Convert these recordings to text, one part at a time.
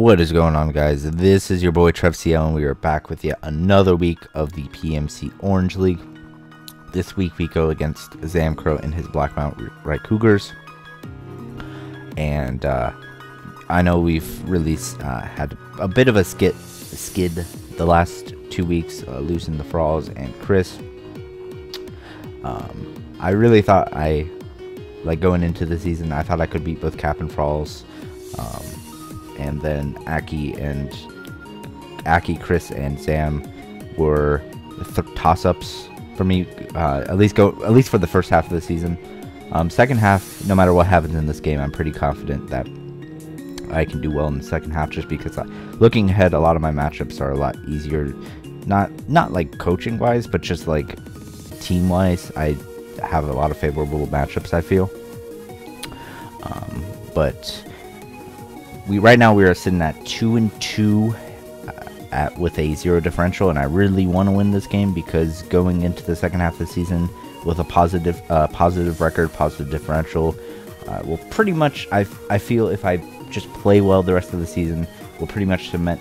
What is going on, guys? This is your boy TrevCL, and we are back with yet another week of the PMC Orange League. This week we go against Zamcro and his Blackmont Raikougars. And I know we've really had a bit of a skid the last 2 weeks, losing the Frawls and Chris. I really thought going into the season, I thought I could beat both Cap and Frawls. And then Aki, Chris, and Sam were toss-ups for me. At least for the first half of the season. Second half, no matter what happens in this game, I'm pretty confident that I can do well in the second half. Just because looking ahead, a lot of my matchups are a lot easier. Not like coaching wise, but just like team wise. I have a lot of favorable matchups, I feel. But right now we are sitting at 2-2 with a 0 differential, and I really want to win this game because going into the second half of the season with a positive record, positive differential, will pretty much, I feel, if I just play well the rest of the season, will pretty much cement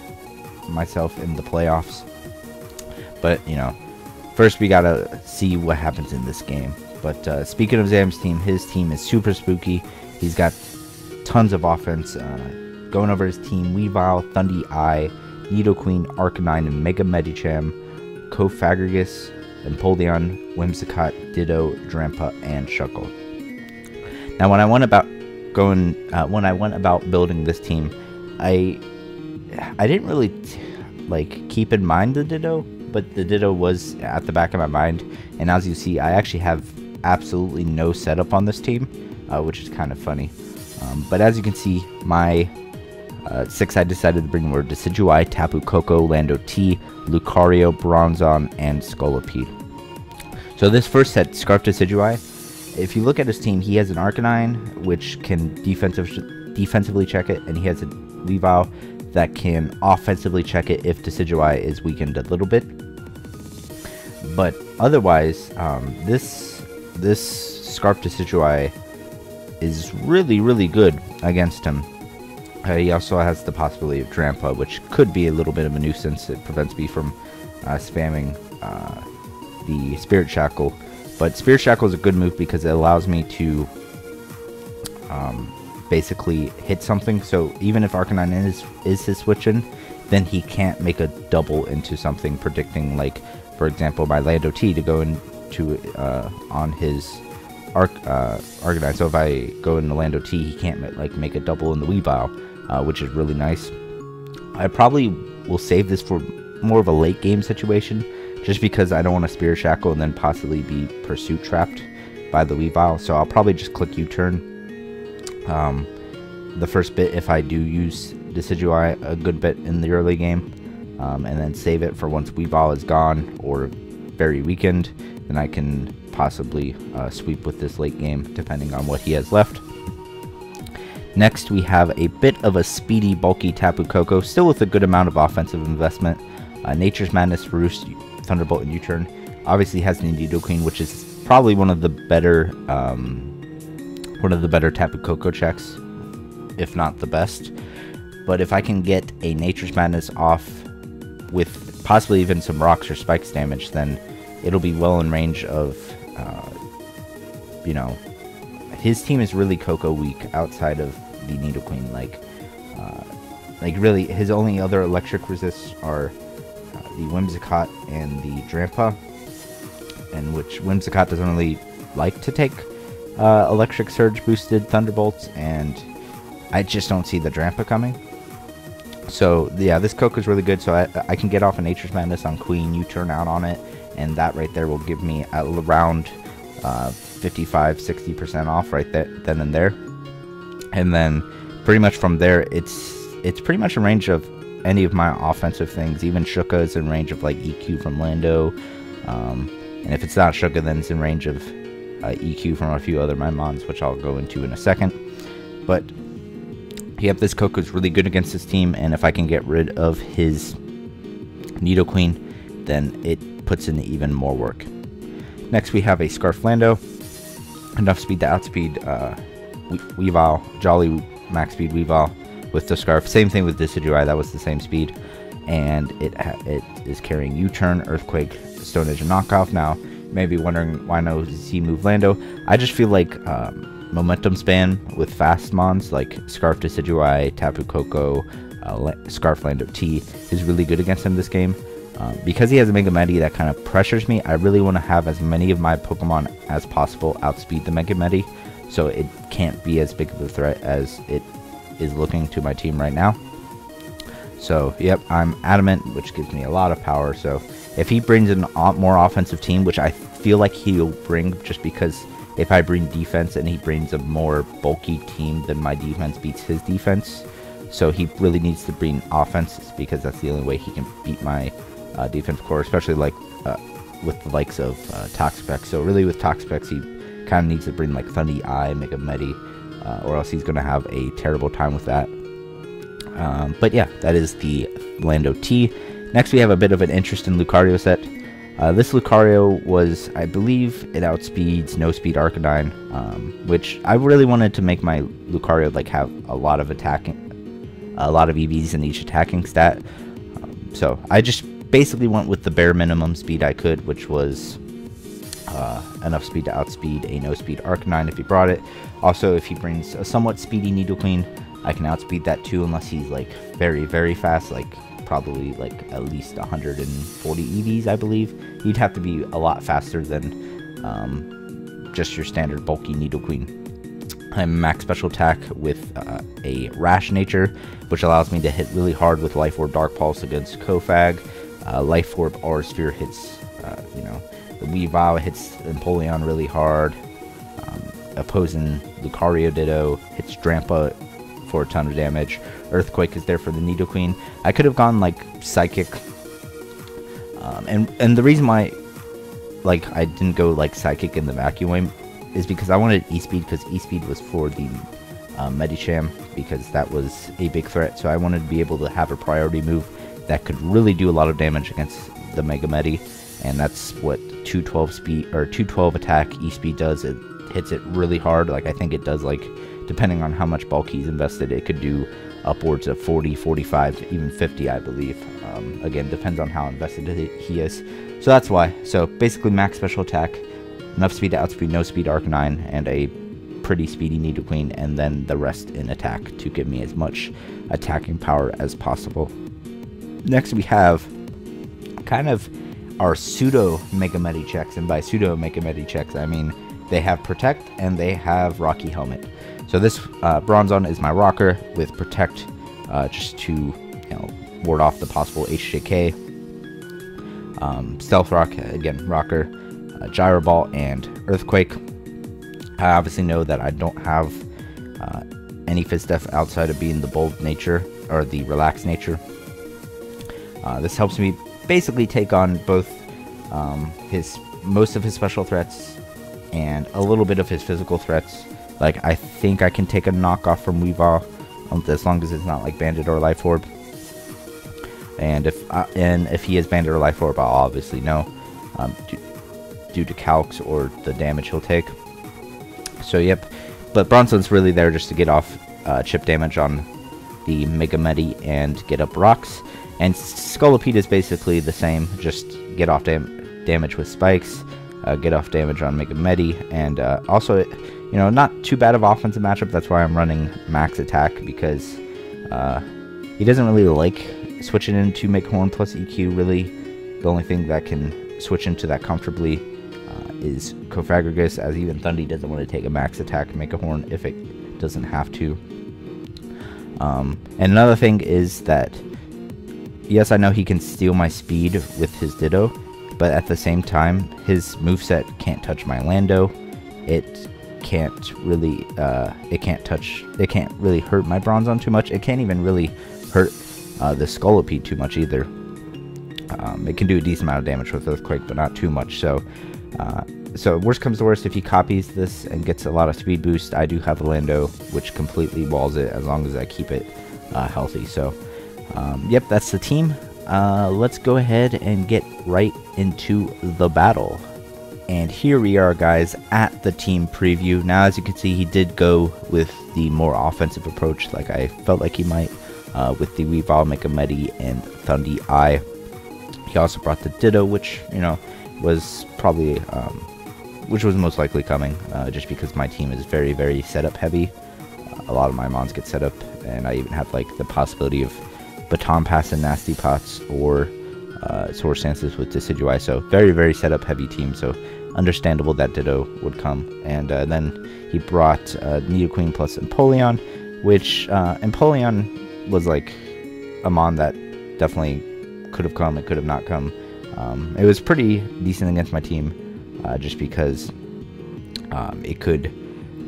myself in the playoffs. But first we gotta see what happens in this game. But speaking of Zam's team, his team is super spooky. He's got tons of offense. Going over his team: Weavile, Thundy Eye, Nidoqueen, Arcanine, and Mega Medicham, Cofagrigus, Empoleon, Whimsicott, Ditto, Drampa, and Shuckle. Now, when I went about building this team, I didn't really keep in mind the Ditto, but the Ditto was at the back of my mind. And as you see, I actually have absolutely no setup on this team, which is kind of funny. But as you can see, my 6 I decided to bring were Decidueye, Tapu Koko, Lando T, Lucario, Bronzong, and Scolipede. So this first set, Scarf Decidueye, if you look at his team, he has an Arcanine, which can defensively check it, and he has a Weavile that can offensively check it if Decidueye is weakened a little bit. But otherwise, this Scarf Decidueye is really good against him. He also has the possibility of Drampa, which could be a little bit of a nuisance. It prevents me from spamming the Spirit Shackle. But Spirit Shackle is a good move because it allows me to basically hit something. So even if Arcanine is his switch-in, then he can't make a double into something, predicting, like, for example, my Lando T to go into on his Arcanine. So if I go into Lando T, he can't make a double in the Weavile, which is really nice. I probably will save this for more of a late game situation, just because I don't want to Spirit Shackle and then possibly be Pursuit Trapped by the Weavile. So I'll probably just click U-turn the first bit if I do use Decidueye a good bit in the early game, and then save it for once Weavile is gone or very weakened. Then I can possibly sweep with this late game, depending on what he has left. Next, we have a bit of a speedy, bulky Tapu Koko, still with a good amount of offensive investment. Nature's Madness, Roost, Thunderbolt, and U-turn. Obviously has the Nidoqueen, which is probably one of the better Tapu Koko checks, if not the best. But if I can get a Nature's Madness off with possibly even some rocks or spikes damage, then it'll be well in range of, his team is really Koko weak outside of the Nidoqueen. Really, his only other electric resists are the Whimsicott and the Drampa, and which Whimsicott doesn't really like to take electric surge boosted Thunderbolts, and I just don't see the Drampa coming. So yeah, this Koko is really good. So I can get off a Nature's Madness on Queen, U-turn out on it, and that right there will give me around 55-60% off right then and there. And then pretty much from there, it's pretty much in range of any of my offensive things. Even Shuka is in range of EQ from Lando, and if it's not Shuka, then it's in range of EQ from a few other Mons, which I'll go into in a second. But yep, this Koko is really good against this team, and if I can get rid of his Nidoqueen, then it puts in even more work. Next, we have a Scarf Lando, enough speed to outspeed Weavile, Jolly max speed Weavile, with the Scarf. Same thing with Decidueye, that was the same speed. And it is carrying U-Turn, Earthquake, Stone Edge, and Knockoff. Now, you may be wondering why no Z move Lando. I just feel like momentum span with fast mons like Scarf Decidueye, Tapu Koko, Scarf Lando T is really good against him this game. Because he has a Mega Medi that kind of pressures me, I really want to have as many of my Pokemon as possible outspeed the Mega Medi, so it can't be as big of a threat as it is looking to my team right now. So, yep, I'm Adamant, which gives me a lot of power. So, if he brings a more offensive team, which I feel like he'll bring, just because if I bring defense and he brings a more bulky team, then my defense beats his defense. So, he really needs to bring offense, because that's the only way he can beat my defense core, especially like with the likes of Toxapex. So, really with Toxapex, he kind of needs to bring like Thundee-Eye, Mega Medi, or else he's going to have a terrible time with that. But yeah, that is the Lando T. Next, we have a bit of an interest in Lucario set. This Lucario was, I believe, it outspeeds No Speed Arcanine, which I really wanted to make my Lucario like have a lot of EVs in each attacking stat. So I just basically went with the bare minimum speed I could, which was enough speed to outspeed a No Speed Arcanine if he brought it. Also, if he brings a somewhat speedy Nidoqueen, I can outspeed that too, unless he's like very, very fast, like probably like at least 140 EVs, I believe. He'd have to be a lot faster than just your standard bulky Nidoqueen. I'm max special attack with a Rash Nature, which allows me to hit really hard with Life Orb Dark Pulse against Kofag. Life Orb Aura Sphere hits, the Weavile hits Empoleon really hard. Opposing Lucario Ditto hits Drampa for a ton of damage. Earthquake is there for the Nidoqueen. I could have gone like Psychic, and the reason why like I didn't go like Psychic in the Vacuum is because I wanted E-Speed, because E-Speed was for the Medicham, because that was a big threat. So I wanted to be able to have a priority move that could really do a lot of damage against the Mega Medi, and that's what 212 speed or 212 attack E-Speed does. It hits it really hard. Like I think it does, like, depending on how much bulk he's invested, it could do upwards of 40, 45, even 50, I believe. Again, depends on how invested he is. So that's why. So basically max special attack, enough speed to outspeed No Speed Arcanine, and a pretty speedy Nidoqueen, and then the rest in attack to give me as much attacking power as possible. Next we have kind of our pseudo Mega Medi checks, and by pseudo Mega Medi checks I mean they have Protect and they have Rocky Helmet. So this Bronzong is my rocker with Protect, just to ward off the possible HJK. Stealth Rock, again rocker, Gyro Ball, and Earthquake. I obviously know that I don't have any Fizdef outside of being the bold nature or the relaxed nature. This helps me basically take on both most of his special threats and a little bit of his physical threats. Like I think I can take a knockoff from Weavile, as long as it's not like Bandit or Life Orb. And if he has Bandit or Life Orb, I'll obviously know due to calcs or the damage he'll take. So yep, but Bronzong's really there just to get off chip damage on the Mega Medi and get up rocks. And Scolipede is basically the same, just get off damage with spikes, get off damage on Mega Medi, and also, not too bad of offensive matchup. That's why I'm running max attack, because he doesn't really like switching into Mega Horn plus EQ. Really, the only thing that can switch into that comfortably is Cofagrigus, as even Thundee doesn't want to take a max attack Mega Horn if it doesn't have to. And another thing is that, yes, I know he can steal my speed with his Ditto, but at the same time, his moveset can't touch my Lando. It can't really hurt my Bronzong too much. It can't even really hurt the Scolipede too much either. It can do a decent amount of damage with Earthquake, but not too much. So worst comes to worst, if he copies this and gets a lot of speed boost, I do have a Lando, which completely walls it as long as I keep it healthy. So, yep, that's the team. Let's go ahead and get right into the battle. And here we are, guys, at the team preview. Now, as you can see, he did go with the more offensive approach, like I felt like he might, with the Weavile, Megamedi, and Thundi Eye. He also brought the Ditto, which, you know, was probably, which was most likely coming, just because my team is very, very setup heavy. A lot of my mons get set up, and I even have, like, the possibility of Baton Pass and Nasty Pots, or Source Stances with Decidueye. So very, very setup heavy team. So understandable that Ditto would come. And then he brought Nidoqueen plus Empoleon, which Empoleon was like a mon that definitely could have come. It could have not come. It was pretty decent against my team, just because it could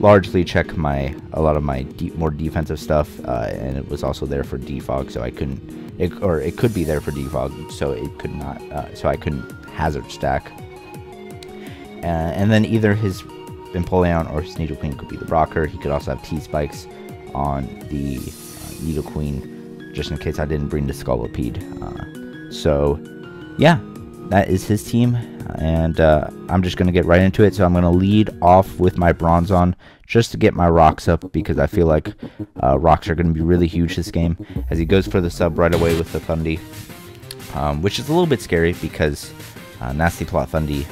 largely check a lot of my more defensive stuff, and it was also there for defog, so I couldn't. It could be there for defog, so it could not. So I couldn't hazard stack. And then either his Empoleon or his Nidoqueen could be the blocker. He could also have T-Spikes on the Nidoqueen, just in case I didn't bring the Scolipede. So yeah, that is his team, and I'm just going to get right into it. So I'm going to lead off with my Bronzong, just to get my rocks up, because I feel like rocks are going to be really huge this game, as he goes for the sub right away with the Thundi, which is a little bit scary, because Nasty Plot Thundi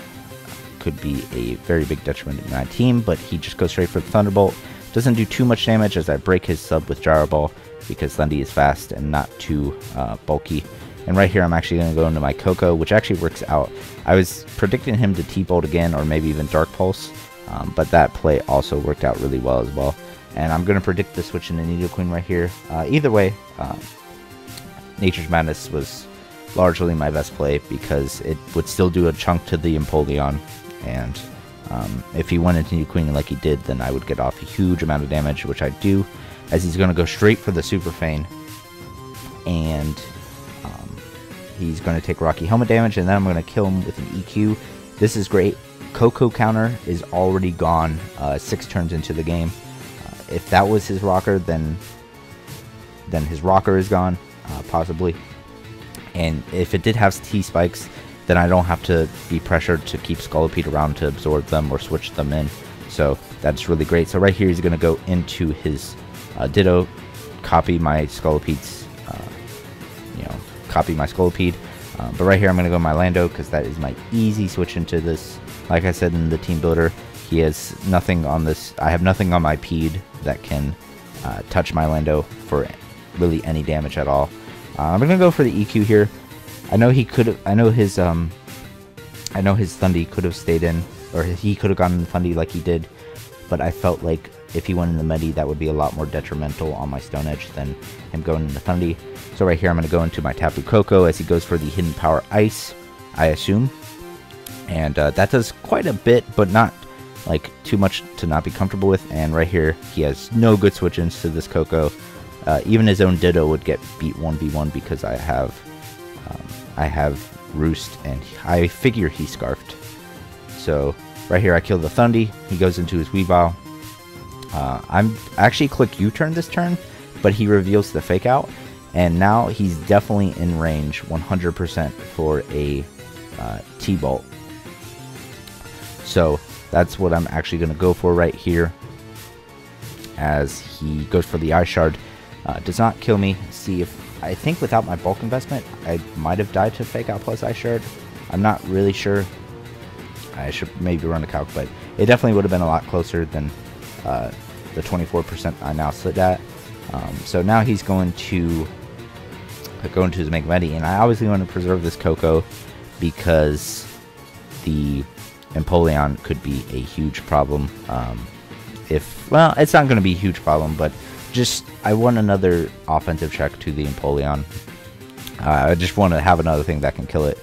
could be a very big detriment to my team, but he just goes straight for the Thunderbolt. Doesn't do too much damage, as I break his sub with Gyro Ball, because Thundi is fast and not too bulky. And right here, I'm actually going to go into my Coco, which actually works out. I was predicting him to T-Bolt again, or maybe even Dark Pulse, but that play also worked out really well as well. And I'm going to predict the switch into Nidoqueen right here. Either way, Nature's Madness was largely my best play, because it would still do a chunk to the Empoleon. And if he went into Nidoqueen like he did, then I would get off a huge amount of damage, which I do, as he's going to go straight for the Super Feint. And he's going to take Rocky Helmet damage, and then I'm going to kill him with an EQ. This is great. Coco counter is already gone 6 turns into the game. If that was his rocker, then his rocker is gone, possibly. And if it did have T-Spikes, then I don't have to be pressured to keep Scolipede around to absorb them or switch them in. So that's really great. So right here, he's going to go into his Ditto, copy my Scolipede's, copy my Scolipede. But right here, I'm going to go my Lando, because that is my easy switch into this. Like I said in the team builder, he has nothing on this. I have nothing on my Pede that can touch my Lando for really any damage at all. I'm going to go for the EQ here. I know he could. I know his Thundi could have stayed in, or he could have gotten the Thundi like he did. But I felt like if he went in the Medi, that would be a lot more detrimental on my Stone Edge than him going into Thundi. So right here, I'm going to go into my Tapu Koko as he goes for the Hidden Power Ice, I assume. And that does quite a bit, but not like too much to not be comfortable with. And right here, he has no good switch-ins to this Koko. Even his own Ditto would get beat 1v1, because I have Roost, and I figure he Scarfed. So right here, I kill the Thundi. He goes into his Weavile. I'm actually click U-turn this turn, but he reveals the Fake Out. And now he's definitely in range 100% for a T-Bolt. So that's what I'm actually going to go for right here, as he goes for the Ice Shard. Does not kill me. See, if I think without my bulk investment, I might have died to Fake Out plus Ice Shard. I'm not really sure. I should maybe run a calc, but it definitely would have been a lot closer than the 24% I now sit at. So now he's going to go into his Megamedi, and I obviously want to preserve this Koko, because the Empoleon could be a huge problem. Well, it's not going to be a huge problem, but just I want another offensive check to the Empoleon. I just want to have another thing that can kill it.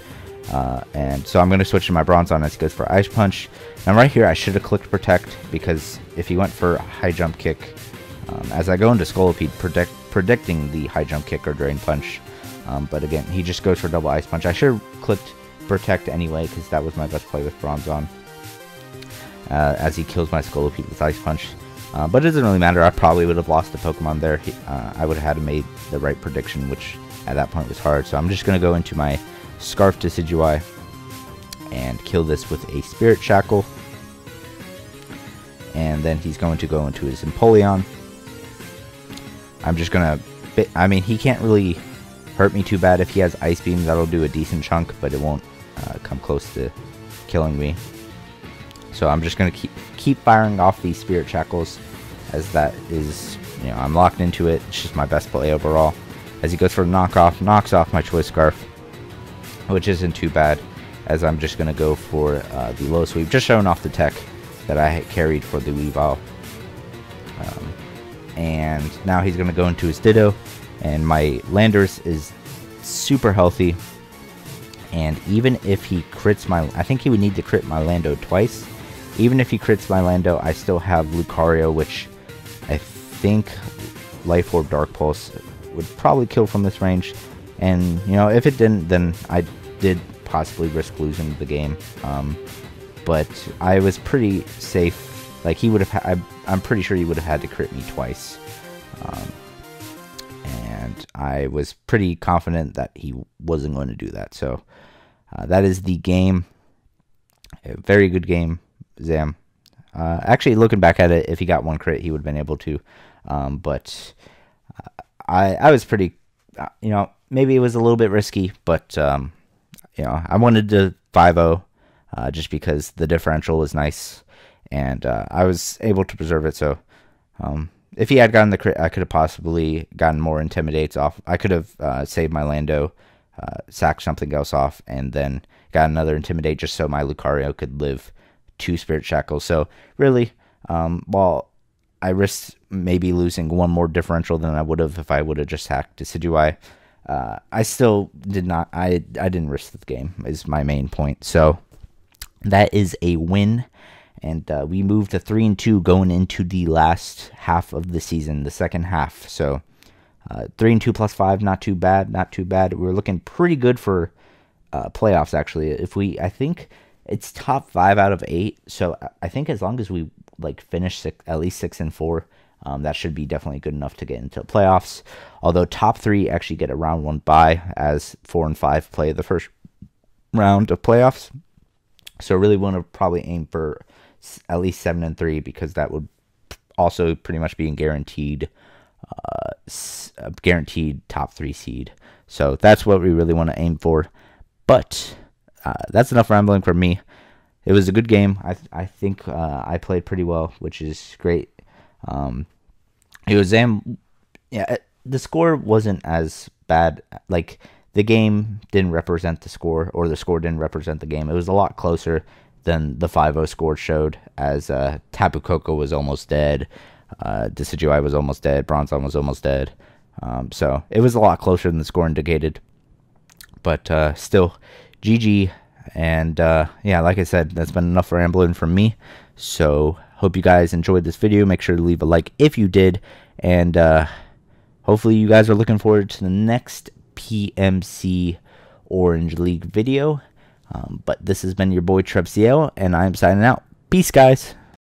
And so I'm going to switch to my Bronzong as he goes for Ice Punch. Now right here, I should have clicked Protect, because if he went for High Jump Kick, as I go into Scolipede, predicting the High Jump Kick or Drain Punch. But again, he just goes for double Ice Punch. I should have clicked Protect anyway, because that was my best play with Bronzong, as he kills my Scolipede with Ice Punch. But it doesn't really matter. I probably would have lost the Pokemon there. I would have had to made the right prediction, which at that point was hard. So I'm just going to go into my Scarf Decidueye, and and kill this with a Spirit Shackle. And then he's going to go into his Empoleon. I'm just going to... I mean, he can't really hurt me too bad. If he has Ice Beam, that'll do a decent chunk, but it won't come close to killing me. So I'm just going to keep firing off these Spirit Shackles, as that is, you know, I'm locked into it. It's just my best play overall. As he goes for a knockoff, knocks off my Choice Scarf, which isn't too bad, as I'm just going to go for the Low Sweep, just showing off the tech that I had carried for the Weavile. And now he's going to go into his Ditto, and my Landorus is super healthy. And even if he crits my... I think he would need to crit my Lando twice. Even if he crits my Lando, I still have Lucario, which I think Life Orb Dark Pulse would probably kill from this range. And, you know, if it didn't, then I did possibly risk losing the game. But I was pretty safe. Like, he would have... I'm pretty sure he would have had to crit me twice. And I was pretty confident that he wasn't going to do that. So, that is the game. A very good game, Zam. Actually, looking back at it, if he got one crit, he would have been able to. But I was pretty... you know, maybe it was a little bit risky, but, you know, I wanted to 5-0 just because the differential was nice. And I was able to preserve it, so if he had gotten the crit, I could have possibly gotten more Intimidates off. I could have saved my Lando, sacked something else off, and then got another Intimidate just so my Lucario could live 2 Spirit Shackles. So really, while I risked maybe losing one more differential than I would have if I would have just hacked Decidueye, I still did not. I didn't risk the game, is my main point. So that is a win. And we moved to 3-2 going into the last half of the season, the second half. So 3-2 plus 5, not too bad, not too bad. We're looking pretty good for playoffs, actually. I think it's top 5 out of 8. So I think as long as we like finish at least 6-4, that should be definitely good enough to get into playoffs. Although top 3 actually get a round 1 bye, as 4 and 5 play the first round of playoffs. So really want to probably aim for at least 7-3, because that would also pretty much be a guaranteed top 3 seed. So that's what we really want to aim for. But that's enough rambling from me. It was a good game. I think I played pretty well, which is great. It was yeah. The score wasn't as bad. Like, the game didn't represent the score, or the score didn't represent the game. It was a lot closer than the 5-0 score showed, as Tapu Koko was almost dead, Decidueye was almost dead, Bronzong was almost dead. So it was a lot closer than the score indicated. But still, GG. And yeah, like I said, that's been enough rambling from me. So hope you guys enjoyed this video. Make sure to leave a like if you did. And hopefully you guys are looking forward to the next PMC Orange League video. But this has been your boy TrevCL, and I'm signing out. Peace, guys.